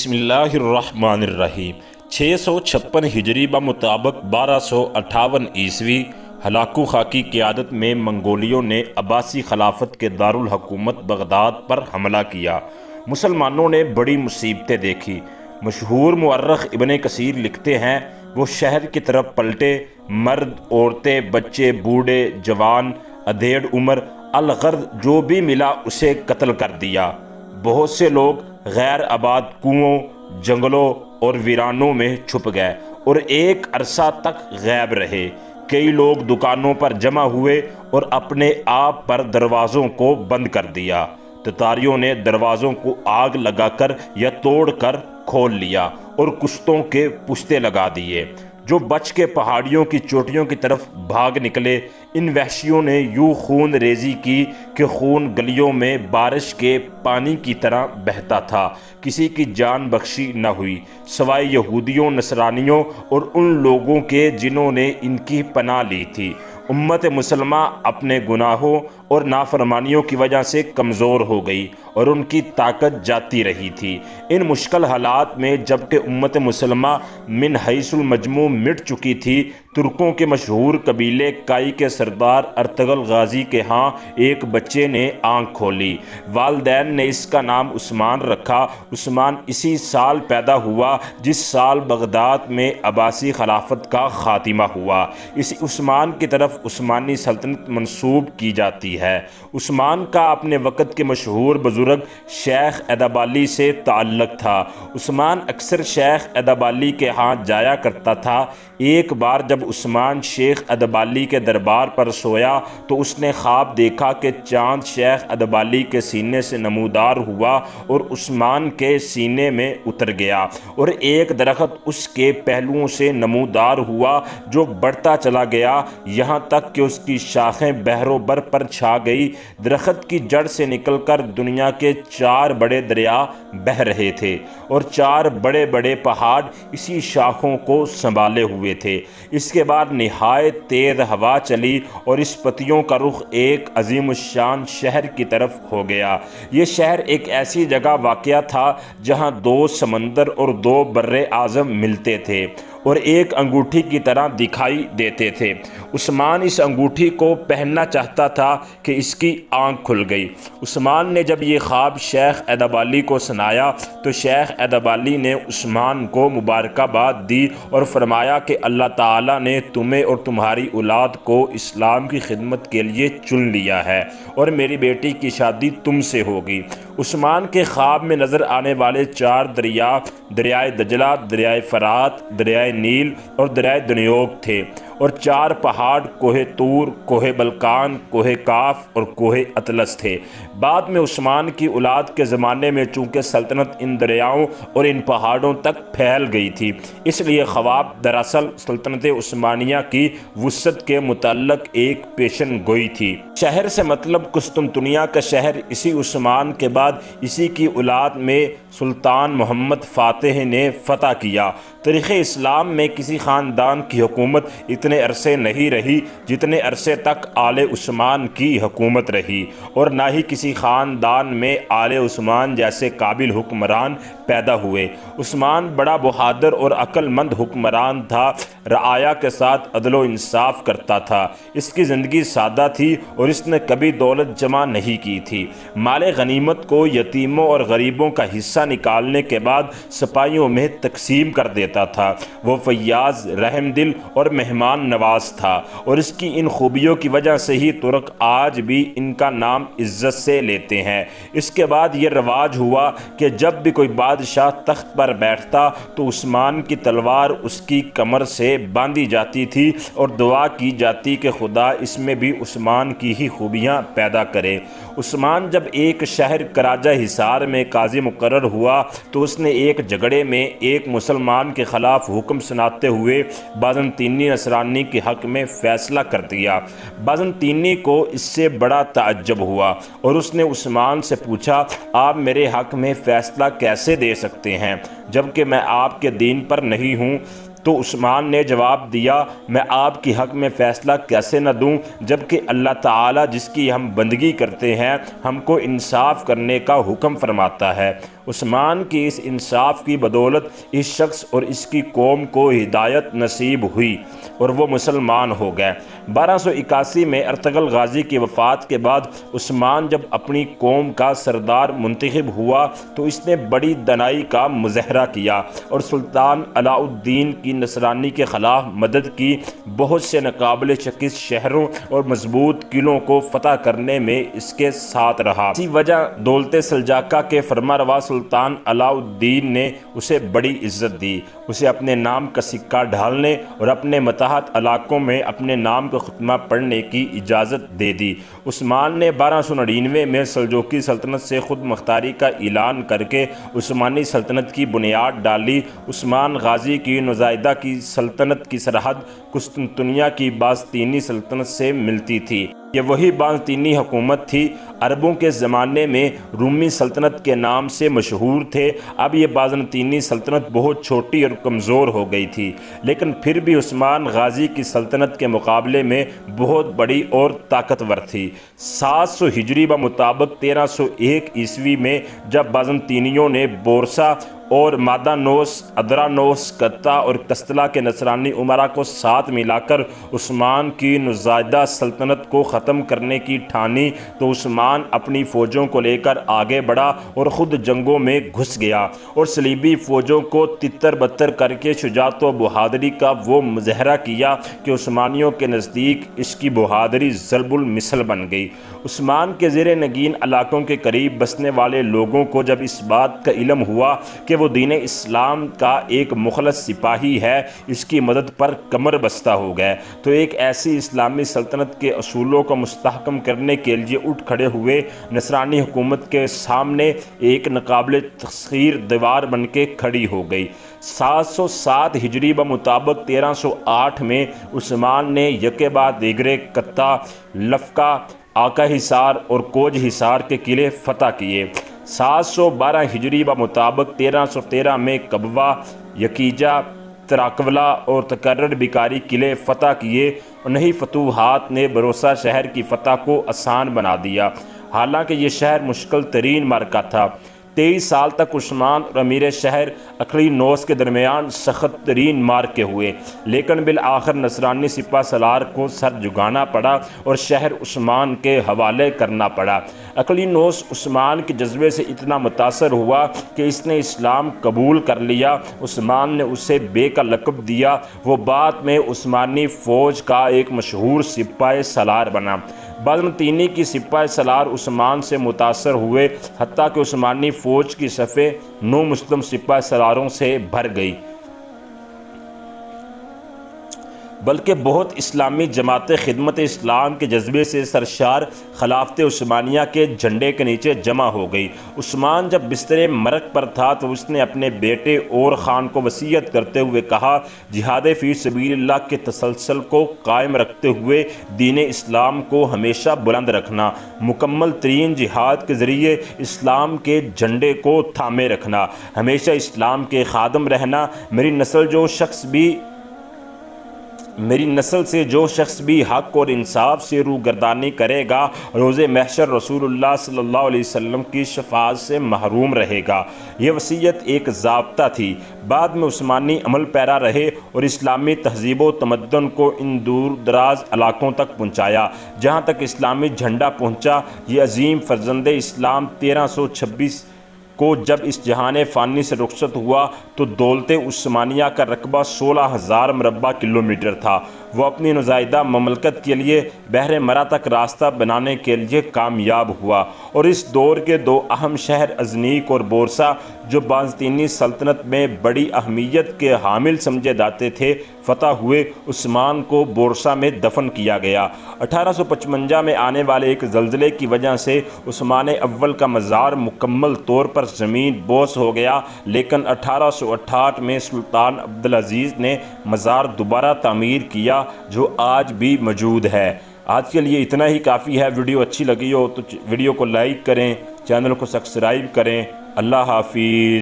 بسم اللہ الرحمن الرحیم 656 ہجری بمطابق 1258 عیسوی ہلاکو خاں کی قیادت میں منگولیوں نے عباسی خلافت کے دارالحکومت بغداد پر حملہ کیا۔ مسلمانوں نے بڑی مصیبتیں دیکھی۔ مشہور مورخ ابن کثیر لکھتے ہیں، وہ شہر کی طرف پلٹے، مرد، عورتیں، بچے، بوڑھے، جوان، ادھیڑ عمر، الغرض جو بھی ملا اسے قتل کر دیا۔ بہت سے لوگ غیر آباد کنوؤں، جنگلوں اور ویرانوں میں چھپ گئے اور ایک عرصہ تک غائب رہے۔ کئی لوگ دکانوں پر جمع ہوئے اور اپنے آپ پر دروازوں کو بند کر دیا۔ تتاریوں نے دروازوں کو آگ لگا کر یا توڑ کر کھول لیا اور کشتوں کے پشتے لگا دیے۔ جو بچ کے پہاڑیوں کی چوٹیوں کی طرف بھاگ نکلے، ان وحشیوں نے یوں خون ریزی کی کہ خون گلیوں میں بارش کے پانی کی طرح بہتا تھا۔ کسی کی جان بخشی نہ ہوئی سوائے یہودیوں، نصرانیوں اور ان لوگوں کے جنہوں نے ان کی پناہ لی تھی۔ امت مسلمہ اپنے گناہوں اور نافرمانیوں کی وجہ سے کمزور ہو گئی اور ان کی طاقت جاتی رہی تھی۔ ان مشکل حالات میں جبکہ امت مسلمہ من حیث المجموع مٹ چکی تھی، ترکوں کے مشہور قبیلے کائی کے سردار ارطغرل غازی کے ہاں ایک بچے نے آنکھ کھولی۔ والدین نے اس کا نام عثمان رکھا۔ عثمان اسی سال پیدا ہوا جس سال بغداد میں عباسی خلافت کا خاتمہ ہوا۔ اسی عثمان کی طرف عثمانی سلطنت منسوب کی جاتی ہے۔ عثمان کا اپنے وقت کے مشہور بزرگ شیخ ادبالی سے تعلق تھا۔ عثمان اکثر شیخ ادبالی کے ہاں جایا کرتا تھا۔ ایک بار جب عثمان شیخ ادبالی کے دربار پر سویا تو اس نے خواب دیکھا کہ چاند شیخ ادبالی کے سینے سے نمودار ہوا اور عثمان کے سینے میں اتر گیا، اور ایک درخت اس کے پہلوؤں سے نمودار ہوا جو بڑھتا چلا گیا یہاں تک کہ اس کی شاخیں بحر و بر پر چھا گئی۔ درخت کی جڑ سے نکل کر دنیا کے 4 بڑے دریا بہہ رہے تھے اور 4 بڑے بڑے پہاڑ اسی شاخوں کو سنبھالے ہوئے تھے۔ اس کے بعد نہایت تیز ہوا چلی اور اس پتیوں کا رخ ایک عظیم الشان شہر کی طرف ہو گیا۔ یہ شہر ایک ایسی جگہ واقع تھا جہاں 2 سمندر اور 2 بر اعظم ملتے تھے اور ایک انگوٹھی کی طرح دکھائی دیتے تھے۔ عثمان اس انگوٹھی کو پہننا چاہتا تھا کہ اس کی آنکھ کھل گئی۔ عثمان نے جب یہ خواب شیخ ادبالی کو سنایا تو شیخ ادبالی نے عثمان کو مبارکباد دی اور فرمایا کہ اللہ تعالیٰ نے تمہیں اور تمہاری اولاد کو اسلام کی خدمت کے لیے چن لیا ہے اور میری بیٹی کی شادی تم سے ہوگی۔ عثمان کے خواب میں نظر آنے والے 4 دریا، دریائے دجلہ، دریائے فرات، دریائے نیل اور دریائے دنیوگ تھے، اور 4 پہاڑ کوہ طور، کوہ بلقان، کوہ کاف اور کوہ اطلس تھے۔ بعد میں عثمان کی اولاد کے زمانے میں چونکہ سلطنت ان دریاؤں اور ان پہاڑوں تک پھیل گئی تھی، اس لیے خواب دراصل سلطنت عثمانیہ کی وسعت کے متعلق ایک پیشن گوئی تھی۔ شہر سے مطلب قسطنطنیہ کا شہر اسی عثمان کے بعد اسی کی اولاد میں سلطان محمد فاتح نے فتح کیا۔ تاریخ اسلام میں کسی خاندان کی حکومت اتنے عرصے نہیں رہی جتنے عرصے تک آل عثمان کی حکومت رہی، اور نہ ہی کسی خاندان میں آل عثمان جیسے قابل حکمران پیدا ہوئے۔ عثمان بڑا بہادر اور عقل مند حکمران تھا، رعایا کے ساتھ عدل و انصاف کرتا تھا۔ اس کی زندگی سادہ تھی اور اس نے کبھی دولت جمع نہیں کی تھی۔ مال غنیمت کو یتیموں اور غریبوں کا حصہ نکالنے کے بعد سپاہیوں میں تقسیم کر دیتا تھا۔ وہ فیاض، رحم دل اور مہمان نواز تھا، اور اس کی ان خوبیوں کی وجہ سے ہی ترک آج بھی ان کا نام عزت سے لیتے ہیں۔ اس کے بعد یہ رواج ہوا کہ جب بھی کوئی بادشاہ تخت پر بیٹھتا تو عثمان کی تلوار اس کی کمر سے باندھی جاتی تھی اور دعا کی جاتی کہ خدا اس میں بھی عثمان کی ہی خوبیاں پیدا کرے۔ عثمان جب ایک شہر کراجہ حصار میں قاضی مقرر ہوا تو اس نے ایک جھگڑے میں ایک مسلمان کے خلاف حکم سناتے ہوئے بازنطینی نصرانی کے حق میں فیصلہ کر دیا۔ بازنطینی کو اس سے بڑا تعجب ہوا اور اس نے عثمان سے پوچھا، آپ میرے حق میں فیصلہ کیسے دے سکتے ہیں جبکہ میں آپ کے دین پر نہیں ہوں؟ تو عثمان نے جواب دیا، میں آپ کی حق میں فیصلہ کیسے نہ دوں جبکہ اللہ تعالیٰ جس کی ہم بندگی کرتے ہیں ہم کو انصاف کرنے کا حکم فرماتا ہے۔ عثمان کی اس انصاف کی بدولت اس شخص اور اس کی قوم کو ہدایت نصیب ہوئی اور وہ مسلمان ہو گئے۔ 1281 میں ارطغرل غازی کی وفات کے بعد عثمان جب اپنی قوم کا سردار منتخب ہوا تو اس نے بڑی دانائی کا مظاہرہ کیا اور سلطان علاء الدین کی نصرانی کے خلاف مدد کی، بہت سے ناقابل شکست شہروں اور مضبوط قلعوں کو فتح کرنے میں اس کے ساتھ رہا۔ اسی وجہ دولت سلجاقہ کے فرمانروا سلطان علاء الدین نے اسے بڑی عزت دی، اسے اپنے نام کا سکہ ڈھالنے اور اپنے متحد علاقوں میں اپنے نام کا خطبہ پڑھنے کی اجازت دے دی۔ عثمان نے 1299 میں سلجوقی سلطنت سے خود مختاری کا اعلان کر کے عثمانی سلطنت کی بنیاد ڈالی۔ عثمان غازی کی نوزائیدہ کی سلطنت کی سرحد قسطنطنیہ کی بازنطینی سلطنت سے ملتی تھی۔ یہ وہی بازنطینی حکومت تھی عربوں کے زمانے میں رومی سلطنت کے نام سے مشہور تھے۔ اب یہ بازنطینی سلطنت بہت چھوٹی اور کمزور ہو گئی تھی، لیکن پھر بھی عثمان غازی کی سلطنت کے مقابلے میں بہت بڑی اور طاقتور تھی۔ 700 ہجری بمطابق 1301 عیسوی میں جب بازنطینیوں نے بورسا اور مادانوس، ادرانوس، کتا اور کستلا کے نصرانی امراء کو ساتھ ملا کر عثمان کی نوزائیدہ سلطنت کو ختم کرنے کی ٹھانی تو عثمان اپنی فوجوں کو لے کر آگے بڑھا اور خود جنگوں میں گھس گیا اور صلیبی فوجوں کو تتر بتر کر کے شجاعت و بہادری کا وہ مظاہرہ کیا کہ عثمانیوں کے نزدیک اس کی بہادری ضرب المثل بن گئی۔ عثمان کے زیر نگین علاقوں کے قریب بسنے والے لوگوں کو جب اس بات کا علم ہوا کہ وہ دین اسلام کا ایک مخلص سپاہی ہے، اس کی مدد پر کمر بستہ ہو گئے، تو ایک ایسی اسلامی سلطنت کے اصولوں کو مستحکم کرنے کے لیے اٹھ کھڑے ہوئے نصرانی حکومت کے سامنے ایک ناقابل تسخیر دیوار بن کے کھڑی ہو گئی۔ 707 ہجری بمطابق 1308 میں عثمان نے یکے بعد دیگرے کتا، لفکا، آقا حصار اور کوج حصار کے قلعے فتح کیے۔ 712 ہجری بمطابق 1313 میں کبوا، یکیجا، تراکولا اور تکرر بیکاری قلعے فتح کیے۔ انہی فتوحات نے بروسا شہر کی فتح کو آسان بنا دیا، حالانکہ یہ شہر مشکل ترین معرکہ تھا۔ 23 سال تک عثمان اور امیر شہر اقلیانوس کے درمیان سخت ترین معرکے ہوئے، لیکن بالآخر نصرانی سپہ سالار کو سر جھکانا پڑا اور شہر عثمان کے حوالے کرنا پڑا۔ اقلیانوس عثمان کے جذبے سے اتنا متاثر ہوا کہ اس نے اسلام قبول کر لیا۔ عثمان نے اسے بے کا لقب دیا۔ وہ بعد میں عثمانی فوج کا ایک مشہور سپہ سالار بنا۔ بازنطینی کی سپہ سالار عثمان سے متاثر ہوئے، حتیٰ کہ عثمانی فوج کی صفیں 9 مسلم سپہ سالاروں سے بھر گئی، بلکہ بہت اسلامی جماعتیں خدمت اسلام کے جذبے سے سرشار خلافت عثمانیہ کے جھنڈے کے نیچے جمع ہو گئی۔ عثمان جب بستر مرگ پر تھا تو اس نے اپنے بیٹے اور خان کو وصیت کرتے ہوئے کہا، جہاد فی سبیل اللہ کے تسلسل کو قائم رکھتے ہوئے دین اسلام کو ہمیشہ بلند رکھنا، مکمل ترین جہاد کے ذریعے اسلام کے جھنڈے کو تھامے رکھنا، ہمیشہ اسلام کے خادم رہنا۔ میری نسل سے جو شخص بھی حق اور انصاف سے روگردانی کرے گا، روز محشر رسول اللہ صلی اللہ علیہ وسلم کی شفاعت سے محروم رہے گا۔ یہ وصیت ایک ضابطہ تھی۔ بعد میں عثمانی عمل پیرا رہے اور اسلامی تہذیب و تمدن کو ان دور دراز علاقوں تک پہنچایا جہاں تک اسلامی جھنڈا پہنچا۔ یہ عظیم فرزند اسلام 1326 کو جب اس جہان فانی سے رخصت ہوا تو دولت عثمانیہ کا رقبہ 16,000 مربع کلومیٹر تھا۔ وہ اپنی نوزائیدہ مملکت کے لیے بحر مرا تک راستہ بنانے کے لیے کامیاب ہوا اور اس دور کے 2 اہم شہر ازنیک اور بورسا جو بازنطینی سلطنت میں بڑی اہمیت کے حامل سمجھے جاتے تھے فتح ہوئے۔ عثمان کو بورسا میں دفن کیا گیا۔ 1855 میں آنے والے ایک زلزلے کی وجہ سے عثمان اول کا مزار مکمل طور پر زمین بوس ہو گیا، لیکن 1868 میں سلطان عبدالعزیز نے مزار دوبارہ تعمیر کیا جو آج بھی موجود ہے۔ آج کے لیے اتنا ہی کافی ہے۔ ویڈیو اچھی لگی ہو تو ویڈیو کو لائک کریں، چینل کو سبسکرائب کریں۔ اللہ حافظ۔